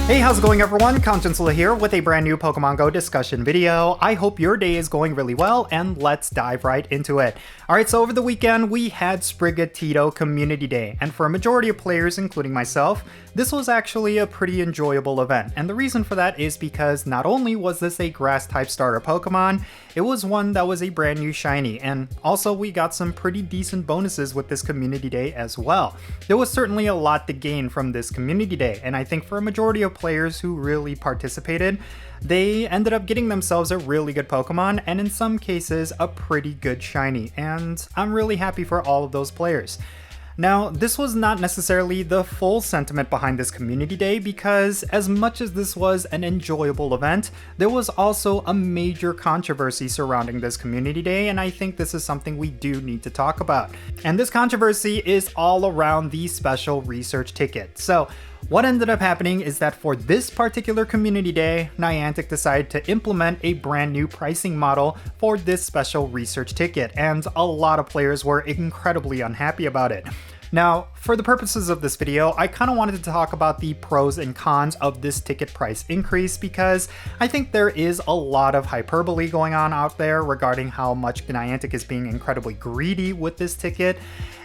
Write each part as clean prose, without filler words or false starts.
Hey, how's it going everyone? Jinsula here with a brand new Pokemon GO discussion video. I hope your day is going really well, and let's dive right into it. Alright, so over the weekend we had Sprigatito Community Day, and for a majority of players, including myself, this was actually a pretty enjoyable event. And the reason for that is because not only was this a grass-type starter Pokemon, it was one that was a brand new shiny, and also we got some pretty decent bonuses with this Community Day as well. There was certainly a lot to gain from this Community Day, and I think for a majority of players who really participated, they ended up getting themselves a really good Pokemon, and in some cases a pretty good shiny, and I'm really happy for all of those players. Now, this was not necessarily the full sentiment behind this Community Day because as much as this was an enjoyable event, there was also a major controversy surrounding this Community Day, and I think this is something we do need to talk about. And this controversy is all around the special research ticket. So, what ended up happening is that for this particular Community Day, Niantic decided to implement a brand new pricing model for this special research ticket, and a lot of players were incredibly unhappy about it. Now, for the purposes of this video, I kind of wanted to talk about the pros and cons of this ticket price increase because I think there is a lot of hyperbole going on out there regarding how much Niantic is being incredibly greedy with this ticket.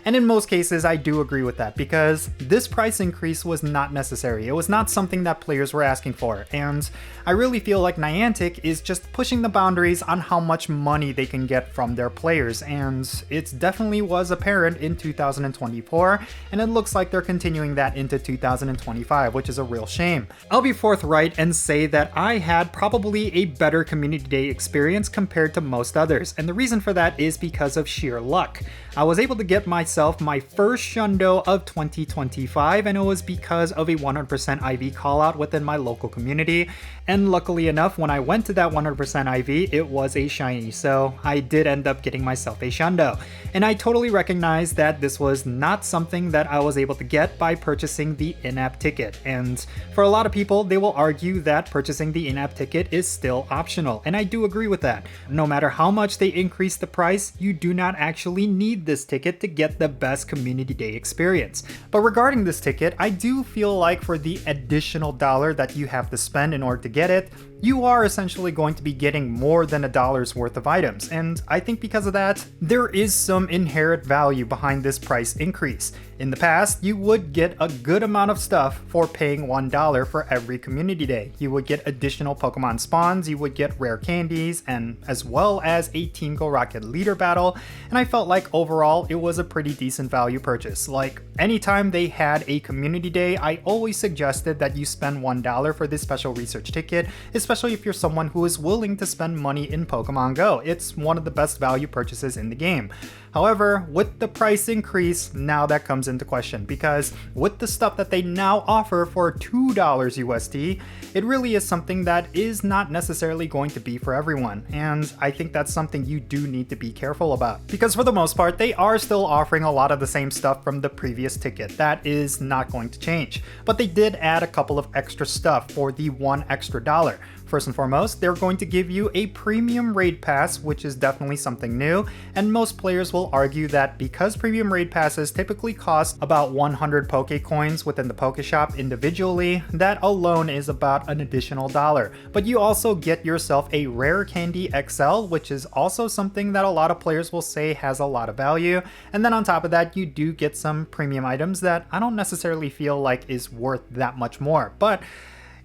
And in most cases, I do agree with that because this price increase was not necessary. It was not something that players were asking for. And I really feel like Niantic is just pushing the boundaries on how much money they can get from their players. And it definitely was apparent in 2024. And it looks like they're continuing that into 2025, which is a real shame. I'll be forthright and say that I had probably a better Community Day experience compared to most others. And the reason for that is because of sheer luck. I was able to get myself my first Shundo of 2025, and it was because of a 100% IV callout within my local community. And luckily enough, when I went to that 100% IV, it was a shiny, so I did end up getting myself a Shundo. And I totally recognize that this was not something that I was able to get by purchasing the in-app ticket. And for a lot of people, they will argue that purchasing the in-app ticket is still optional, and I do agree with that. No matter how much they increase the price, you do not actually need this ticket to get the best Community Day experience. But regarding this ticket, I do feel like for the additional dollar that you have to spend in order to get it, you are essentially going to be getting more than $1's worth of items, and I think because of that, there is some inherent value behind this price increase. In the past, you would get a good amount of stuff for paying $1 for every Community Day. You would get additional Pokemon spawns, you would get rare candies, and as well as a Team Go Rocket leader battle, and I felt like overall it was a pretty decent value purchase. Like, anytime they had a Community Day, I always suggested that you spend $1 for this special research ticket, especially if you're someone who is willing to spend money in Pokemon Go. It's one of the best value purchases in the game. However, with the price increase, now that comes into question because with the stuff that they now offer for $2 USD, it really is something that is not necessarily going to be for everyone. And I think that's something you do need to be careful about because for the most part, they are still offering a lot of the same stuff from the previous ticket. That is not going to change, but they did add a couple of extra stuff for the $1 extra. First and foremost, they're going to give you a premium raid pass, which is definitely something new, and most players will argue that because premium raid passes typically cost about 100 Pokecoins within the Pokeshop individually, that alone is about an additional $1. But you also get yourself a Rare Candy XL, which is also something that a lot of players will say has a lot of value, and then on top of that, you do get some premium items that I don't necessarily feel like is worth that much more, but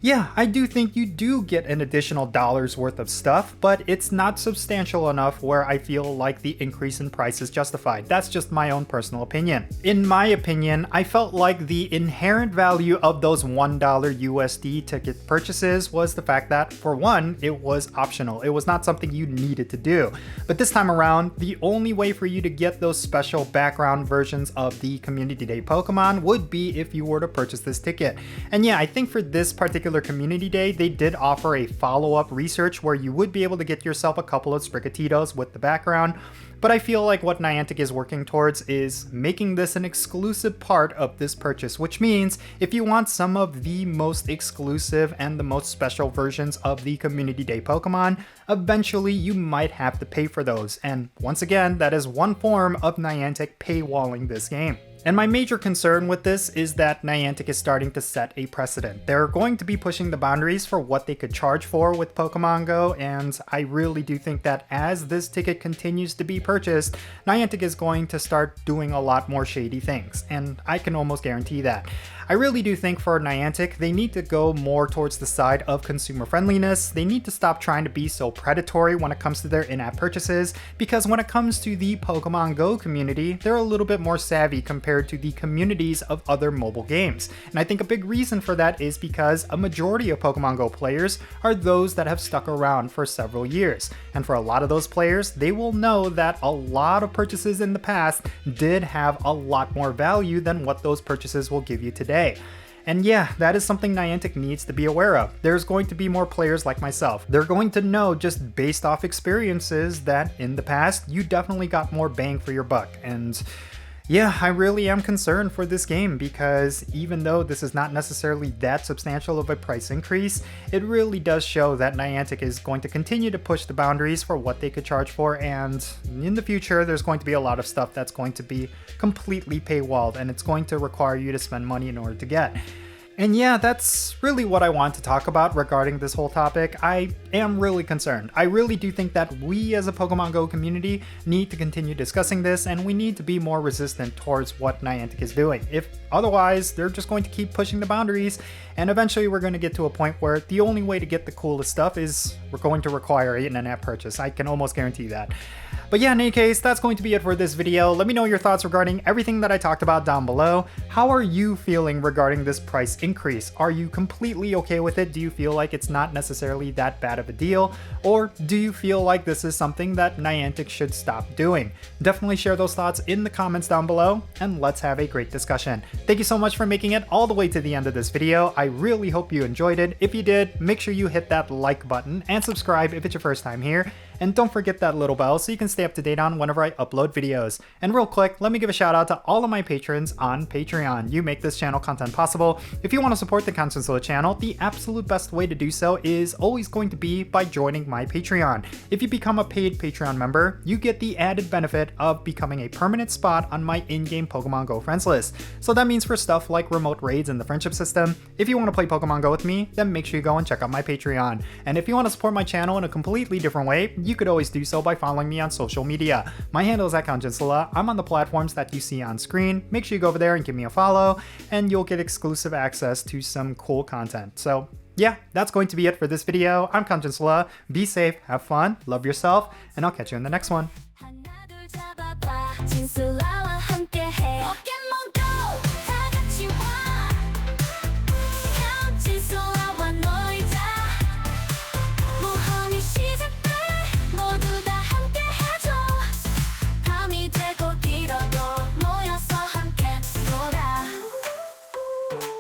yeah, I do think you do get an additional $1's worth of stuff, but it's not substantial enough where I feel like the increase in price is justified. That's just my own personal opinion. In my opinion, I felt like the inherent value of those $1 USD ticket purchases was the fact that, for one, it was optional. It was not something you needed to do. But this time around, the only way for you to get those special background versions of the Community Day Pokemon would be if you were to purchase this ticket. And yeah, I think for this particular Community Day, they did offer a follow-up research where you would be able to get yourself a couple of Sprigatitos with the background, but I feel like what Niantic is working towards is making this an exclusive part of this purchase, which means if you want some of the most exclusive and the most special versions of the Community Day Pokemon, eventually you might have to pay for those, and once again, that is one form of Niantic paywalling this game. And my major concern with this is that Niantic is starting to set a precedent. They're going to be pushing the boundaries for what they could charge for with Pokémon GO, and I really do think that as this ticket continues to be purchased, Niantic is going to start doing a lot more shady things, and I can almost guarantee that. I really do think for Niantic, they need to go more towards the side of consumer friendliness. They need to stop trying to be so predatory when it comes to their in-app purchases, because when it comes to the Pokémon GO community, they're a little bit more savvy compared to the communities of other mobile games. And I think a big reason for that is because a majority of Pokémon GO players are those that have stuck around for several years. And for a lot of those players, they will know that a lot of purchases in the past did have a lot more value than what those purchases will give you today. And yeah, that is something Niantic needs to be aware of. There's going to be more players like myself. They're going to know just based off experiences that in the past, you definitely got more bang for your buck. And yeah, I really am concerned for this game because even though this is not necessarily that substantial of a price increase, it really does show that Niantic is going to continue to push the boundaries for what they could charge for, and in the future there's going to be a lot of stuff that's going to be completely paywalled and it's going to require you to spend money in order to get. And yeah, that's really what I want to talk about regarding this whole topic. I am really concerned. I really do think that we as a Pokemon GO community need to continue discussing this, and we need to be more resistant towards what Niantic is doing. If otherwise, they're just going to keep pushing the boundaries, and eventually we're going to get to a point where the only way to get the coolest stuff is we're going to require an in-app purchase. I can almost guarantee that. But yeah, in any case, that's going to be it for this video. Let me know your thoughts regarding everything that I talked about down below. How are you feeling regarding this price increase? Are you completely okay with it? Do you feel like it's not necessarily that bad of a deal? Or do you feel like this is something that Niantic should stop doing? Definitely share those thoughts in the comments down below, and let's have a great discussion. Thank you so much for making it all the way to the end of this video. I really hope you enjoyed it. If you did, make sure you hit that like button and subscribe if it's your first time here. And don't forget that little bell so you can stay up to date on whenever I upload videos. And real quick, let me give a shout out to all of my patrons on Patreon. You make this channel content possible. If you want to support the Jinsula channel, the absolute best way to do so is always going to be by joining my Patreon. If you become a paid Patreon member, you get the added benefit of becoming a permanent spot on my in-game Pokemon GO friends list. So that means for stuff like remote raids and the friendship system, if you want to play Pokemon GO with me, then make sure you go and check out my Patreon. And if you want to support my channel in a completely different way, you could always do so by following me on social media. My handle is @Jinsula. I'm on the platforms that you see on screen. Make sure you go over there and give me a follow, and you'll get exclusive access to some cool content. So yeah, that's going to be it for this video. I'm Jinsula. Be safe, have fun, love yourself, and I'll catch you in the next one.